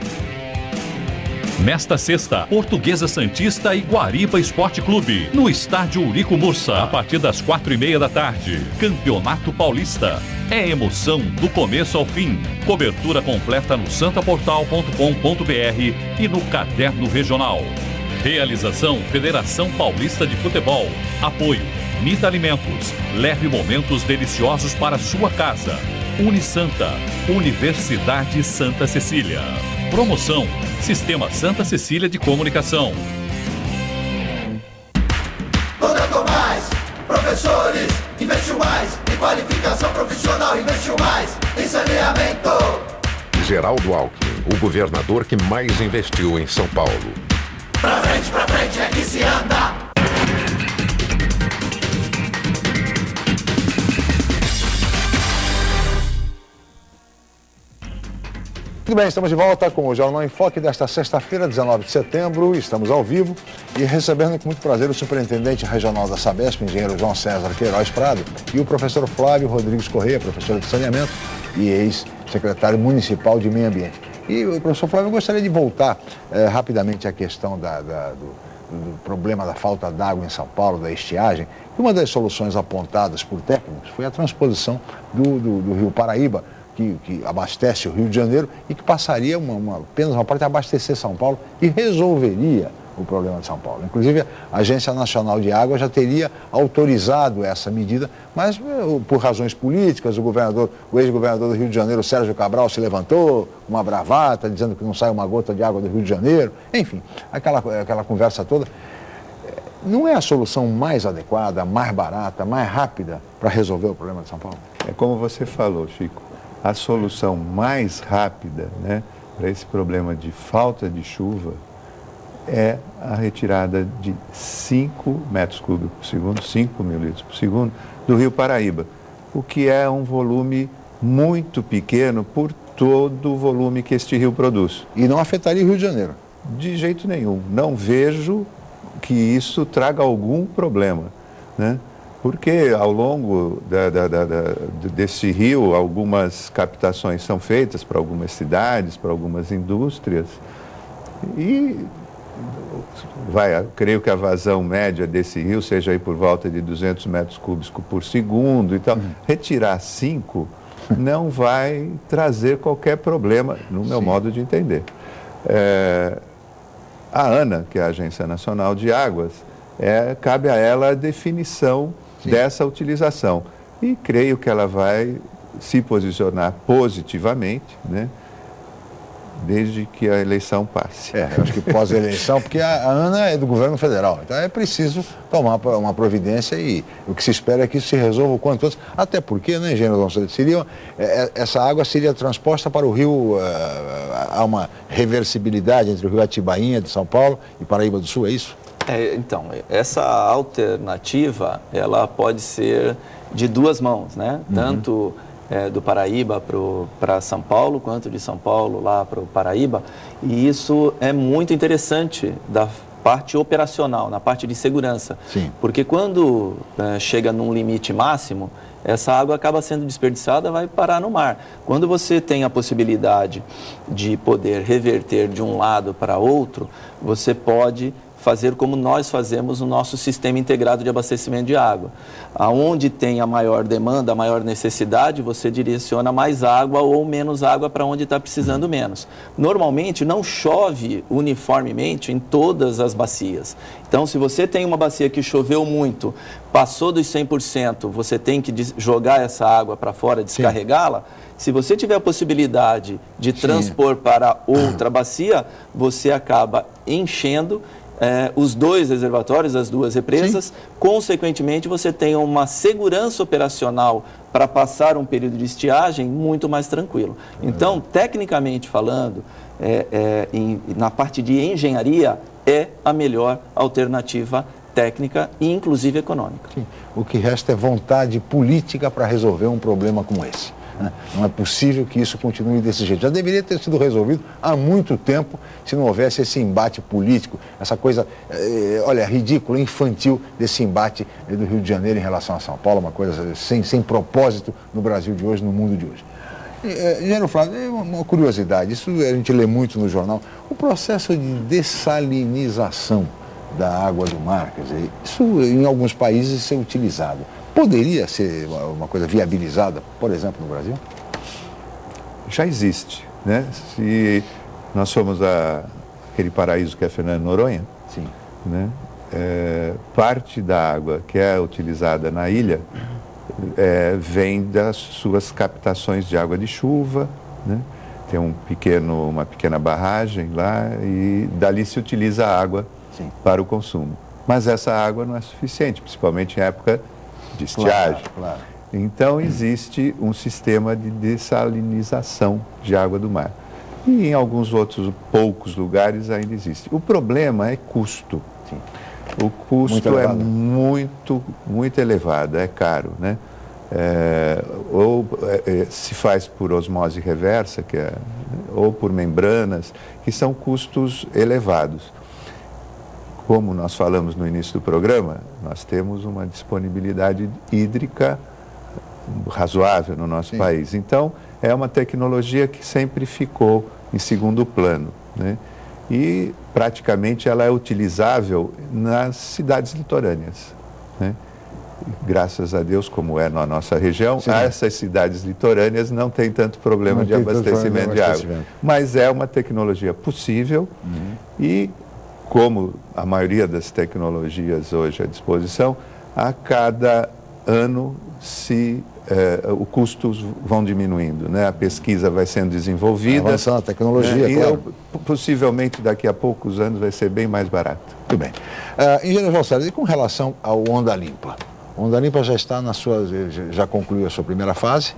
Nesta sexta, Portuguesa Santista e Guariba Esporte Clube, no estádio Eurico Mursa, a partir das 4h30 da tarde. Campeonato Paulista. É emoção do começo ao fim. Cobertura completa no santaportal.com.br e no Caderno Regional. Realização Federação Paulista de Futebol. Apoio Nita Alimentos. Leve momentos deliciosos para sua casa. Unisanta. Universidade Santa Cecília. Promoção Sistema Santa Cecília de Comunicação. Contratou mais professores, investiu mais em qualificação profissional, investiu mais em saneamento. Geraldo Alckmin, o governador que mais investiu em São Paulo. Pra frente é que se anda. Muito bem, estamos de volta com o Jornal em Foque desta sexta-feira, 19 de setembro. Estamos ao vivo e recebendo com muito prazer o superintendente regional da Sabesp, engenheiro João César Queiroz Prado, e o professor Flávio Rodrigues Correia, professor de saneamento e ex-secretário municipal de meio ambiente. E o professor Flávio, eu gostaria de voltar rapidamente à questão do problema da falta d'água em São Paulo, da estiagem. Uma das soluções apontadas por técnicos foi a transposição do rio Paraíba, que abastece o Rio de Janeiro e que passaria apenas uma parte a abastecer São Paulo e resolveria o problema de São Paulo. Inclusive, a Agência Nacional de Água já teria autorizado essa medida, mas por razões políticas, o ex-governador do Rio de Janeiro, Sérgio Cabral, se levantou, uma bravata, dizendo que não sai uma gota de água do Rio de Janeiro. Enfim, aquela conversa toda. Não é a solução mais adequada, mais barata, mais rápida para resolver o problema de São Paulo? É como você falou, Chico. A solução mais rápida, né, para esse problema de falta de chuva é a retirada de 5 metros cúbicos por segundo, 5 mil litros por segundo, do rio Paraíba, o que é um volume muito pequeno por todo o volume que este rio produz. E não afetaria o Rio de Janeiro? De jeito nenhum. Não vejo que isso traga algum problema, né? Porque ao longo desse rio, algumas captações são feitas para algumas cidades, para algumas indústrias, e creio que a vazão média desse rio seja aí por volta de 200 metros cúbicos por segundo e tal. Retirar 5 não vai trazer qualquer problema, no meu modo de entender. A ANA, que é a Agência Nacional de Águas, cabe a ela a definição dessa utilização. E creio que ela vai se posicionar positivamente, né, desde que a eleição passe. Eu acho que pós-eleição, porque a ANA é do governo federal, então é preciso tomar uma providência e o que se espera é que isso se resolva o quanto antes, até porque, né, engenheiro Gonçalves, essa água seria transposta para o rio, há uma reversibilidade entre o rio Atibainha de São Paulo e Paraíba do Sul, é isso? Então, essa alternativa, ela pode ser de duas mãos, né? Tanto do Paraíba para São Paulo, quanto de São Paulo lá para o Paraíba. E isso é muito interessante da parte operacional, na parte de segurança. Sim. Porque quando chega num limite máximo, essa água acaba sendo desperdiçada, vai parar no mar. Quando você tem a possibilidade de poder reverter de um lado para outro, você pode fazer como nós fazemos no nosso sistema integrado de abastecimento de água. Aonde tem a maior demanda, a maior necessidade, você direciona mais água ou menos água para onde está precisando menos. Normalmente não chove uniformemente em todas as bacias. Então, se você tem uma bacia que choveu muito, passou dos 100%, você tem que jogar essa água para fora, descarregá-la. Se você tiver a possibilidade de transpor para outra bacia, você acaba enchendo os dois reservatórios, as duas represas. Consequentemente, você tem uma segurança operacional para passar um período de estiagem muito mais tranquilo. Então, tecnicamente falando, na parte de engenharia, é a melhor alternativa técnica e inclusive econômica. Sim. O que resta é vontade política para resolver um problema como esse. Não é possível que isso continue desse jeito. Já deveria ter sido resolvido há muito tempo se não houvesse esse embate político, essa coisa, olha, ridícula, infantil desse embate do Rio de Janeiro em relação a São Paulo, uma coisa sem propósito no Brasil de hoje, no mundo de hoje. Engenheiro Flávio, uma curiosidade, isso a gente lê muito no jornal, o processo de dessalinização da água do mar, quer dizer, isso em alguns países ser utilizado. Poderia ser uma coisa viabilizada, por exemplo, no Brasil? Já existe, né? Se nós somos aquele paraíso que é Fernando de Noronha, né? Parte da água que é utilizada na ilha vem das suas captações de água de chuva, né? Tem uma pequena barragem lá e dali se utiliza a água para o consumo. Mas essa água não é suficiente, principalmente em época de estiagem. Claro. Então, existe um sistema de dessalinização de água do mar. E em alguns outros poucos lugares ainda existe. O problema é custo. O custo é muito elevado, é caro, né? Se faz por osmose reversa, ou por membranas, que são custos elevados. Como nós falamos no início do programa, nós temos uma disponibilidade hídrica razoável no nosso país. Então, é uma tecnologia que sempre ficou em segundo plano, né? E, praticamente, ela é utilizável nas cidades litorâneas, né? Graças a Deus, como é na nossa região, essas cidades litorâneas não tem tanto problema de abastecimento de água. Mas é uma tecnologia possível e, como a maioria das tecnologias hoje à disposição, a cada ano os custos vão diminuindo, né? A pesquisa vai sendo desenvolvida. Avançando a tecnologia, claro. E possivelmente daqui a poucos anos vai ser bem mais barato. Muito bem. Engenheiro Valcélio, e com relação ao Onda Limpa? O Onda Limpa já está já concluiu a sua primeira fase,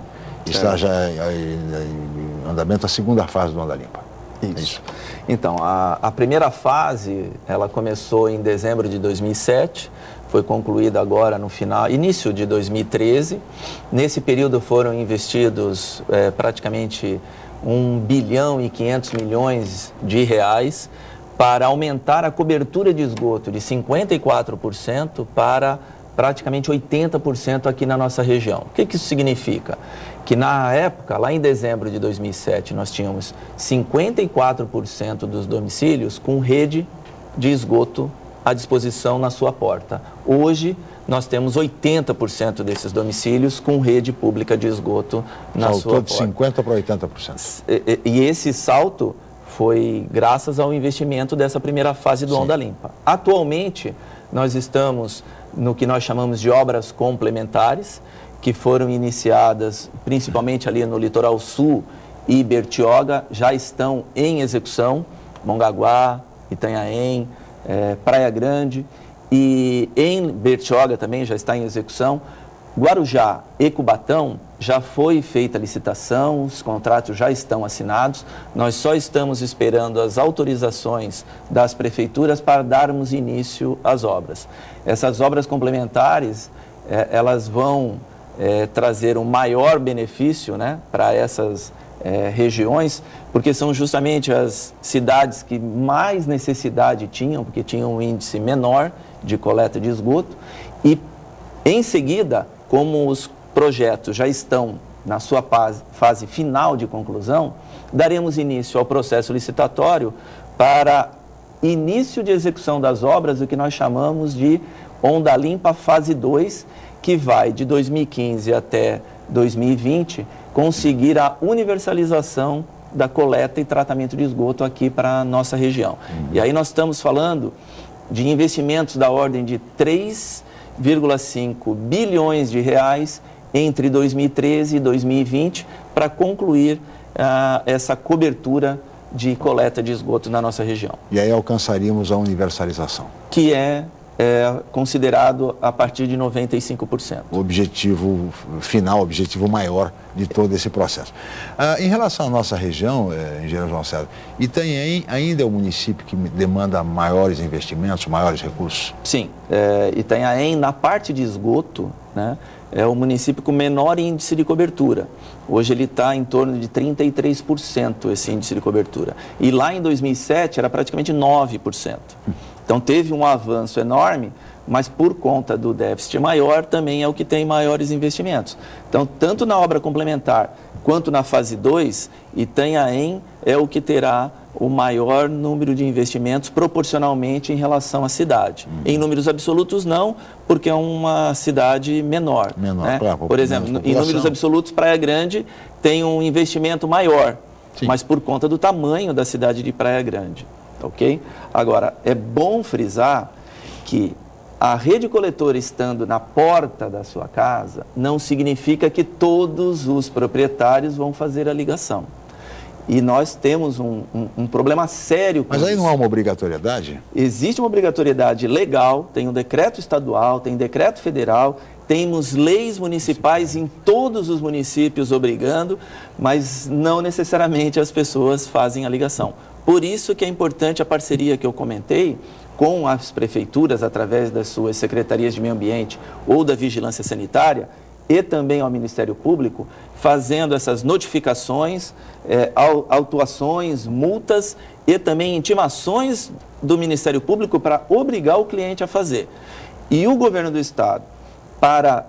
está já em andamento a segunda fase do Onda Limpa. Isso. Então, a primeira fase, ela começou em dezembro de 2007, foi concluída agora no início de 2013. Nesse período foram investidos praticamente 1 bilhão e 500 milhões de reais para aumentar a cobertura de esgoto de 54% para praticamente 80% aqui na nossa região. O que isso significa? Que na época, lá em dezembro de 2007, nós tínhamos 54% dos domicílios com rede de esgoto à disposição na sua porta. Hoje, nós temos 80% desses domicílios com rede pública de esgoto na sua porta. Saltou de 50% para 80%. E esse salto foi graças ao investimento dessa primeira fase do Onda Limpa. Atualmente, nós estamos no que nós chamamos de obras complementares, que foram iniciadas principalmente ali no litoral sul e Bertioga, já estão em execução, Mongaguá, Itanhaém, Praia Grande, e em Bertioga também já está em execução. Guarujá e Cubatão já foi feita a licitação, os contratos já estão assinados, nós só estamos esperando as autorizações das prefeituras para darmos início às obras. Essas obras complementares, elas vão trazer um maior benefício, né, para essas regiões, porque são justamente as cidades que mais necessidade tinham, porque tinham um índice menor de coleta de esgoto, e em seguida, como os projetos já estão na sua fase final de conclusão, daremos início ao processo licitatório para início de execução das obras, o que nós chamamos de Onda Limpa Fase 2, que vai de 2015 até 2020, conseguir a universalização da coleta e tratamento de esgoto aqui para a nossa região. E aí nós estamos falando de investimentos da ordem de 3,5 bilhões de reais entre 2013 e 2020 para concluir essa cobertura de coleta de esgoto na nossa região. E aí alcançaríamos a universalização. Que é considerado a partir de 95%. O objetivo final, o objetivo maior de todo esse processo. Em relação à nossa região, engenheiro João César, Itanhaém ainda é o município que demanda maiores investimentos, maiores recursos? Sim, Itanhaém, na parte de esgoto, né, é o município com menor índice de cobertura. Hoje ele está em torno de 33% esse índice de cobertura. E lá em 2007 era praticamente 9%. Então teve um avanço enorme, mas por conta do déficit maior também é o que tem maiores investimentos. Então, tanto na obra complementar quanto na fase 2, Itanhaém é o que terá o maior número de investimentos proporcionalmente em relação à cidade. Em números absolutos não, porque é uma cidade menor. Né? Por exemplo, em números absolutos, Praia Grande tem um investimento maior, mas por conta do tamanho da cidade de Praia Grande. Ok? Agora, é bom frisar que a rede coletora estando na porta da sua casa não significa que todos os proprietários vão fazer a ligação. E nós temos um problema sério com isso. Mas aí não há uma obrigatoriedade? Existe uma obrigatoriedade legal, tem um decreto estadual, tem decreto federal, temos leis municipais em todos os municípios obrigando, mas não necessariamente as pessoas fazem a ligação. Por isso que é importante a parceria que eu comentei com as prefeituras, através das suas secretarias de meio ambiente ou da vigilância sanitária, e também ao Ministério Público, fazendo essas notificações, autuações, multas e também intimações do Ministério Público para obrigar o cliente a fazer. E o governo do Estado, para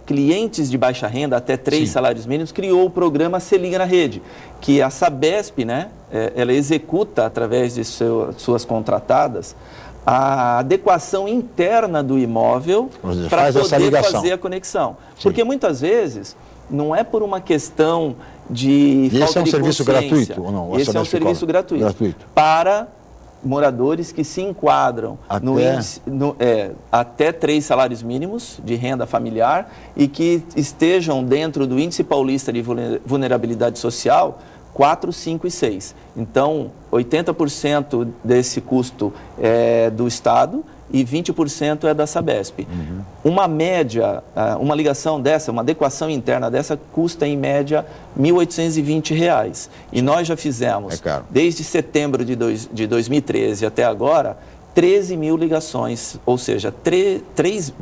clientes de baixa renda, até 3 salários mínimos, criou o programa Se Liga na Rede, que a Sabesp, né, ela executa, através de suas contratadas, a adequação interna do imóvel para poder fazer a conexão. Porque muitas vezes não é por uma questão de falta de consciência. Esse é um serviço gratuito ou não? Esse é um serviço gratuito para moradores que se enquadram até 3 salários mínimos de renda familiar e que estejam dentro do Índice Paulista de Vulnerabilidade Social 4, 5 e 6. Então, 80% desse custo é do Estado e 20% é da Sabesp. Uma média, uma ligação dessa, uma adequação interna dessa, custa em média R$ 1.820. E nós já fizemos, desde setembro de 2013 até agora, 13 mil ligações, ou seja, 3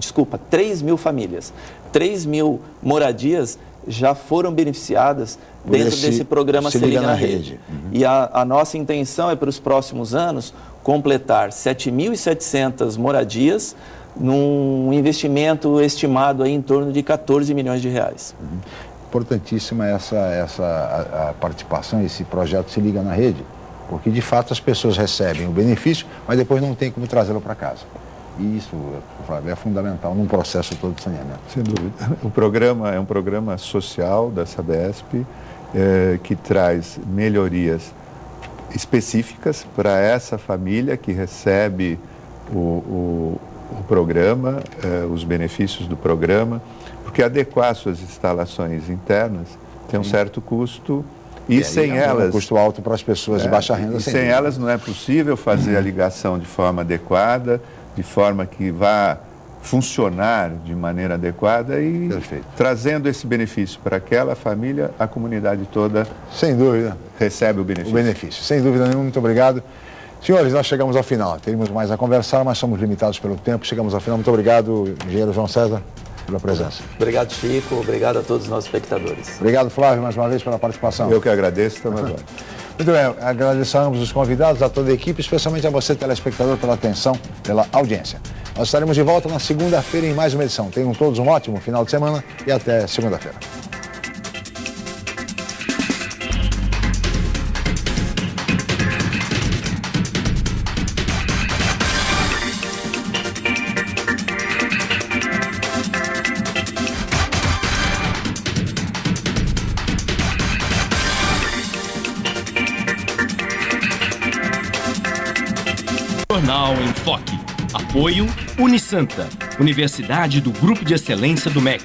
mil famílias, 3 mil moradias já foram beneficiadas dentro desse programa Se Liga na Rede. E a nossa intenção é, para os próximos anos, completar 7.700 moradias num investimento estimado aí em torno de 14 milhões de reais. Importantíssima a participação, esse projeto Se Liga na Rede, porque de fato as pessoas recebem o benefício, mas depois não tem como trazê-lo para casa. E isso, Flávio, é fundamental num processo todo de saneamento. Sem dúvida. O programa é um programa social da Sabesp que traz melhorias específicas para essa família que recebe o programa, os benefícios do programa, porque adequar suas instalações internas tem um certo custo e sem elas... um custo alto para as pessoas de baixa renda. E sem elas não é possível fazer a ligação de forma adequada, de forma que vá funcionar de maneira adequada e trazendo esse benefício para aquela família, a comunidade toda, sem dúvida, recebe o benefício. Sem dúvida nenhuma, muito obrigado. Senhores, nós chegamos ao final. Teríamos mais a conversar, mas somos limitados pelo tempo. Chegamos ao final. Muito obrigado, engenheiro João César, pela presença. Obrigado, Chico. Obrigado a todos os nossos espectadores. Obrigado, Flávio, mais uma vez pela participação. Eu que agradeço, estamos agora. Muito bem, agradeço a ambos os convidados, a toda a equipe, especialmente a você, telespectador, pela atenção, pela audiência. Nós estaremos de volta na segunda-feira em mais uma edição. Tenham todos um ótimo final de semana e até segunda-feira. Jornal em Foque. Apoio Unisanta, Universidade do Grupo de Excelência do MEC.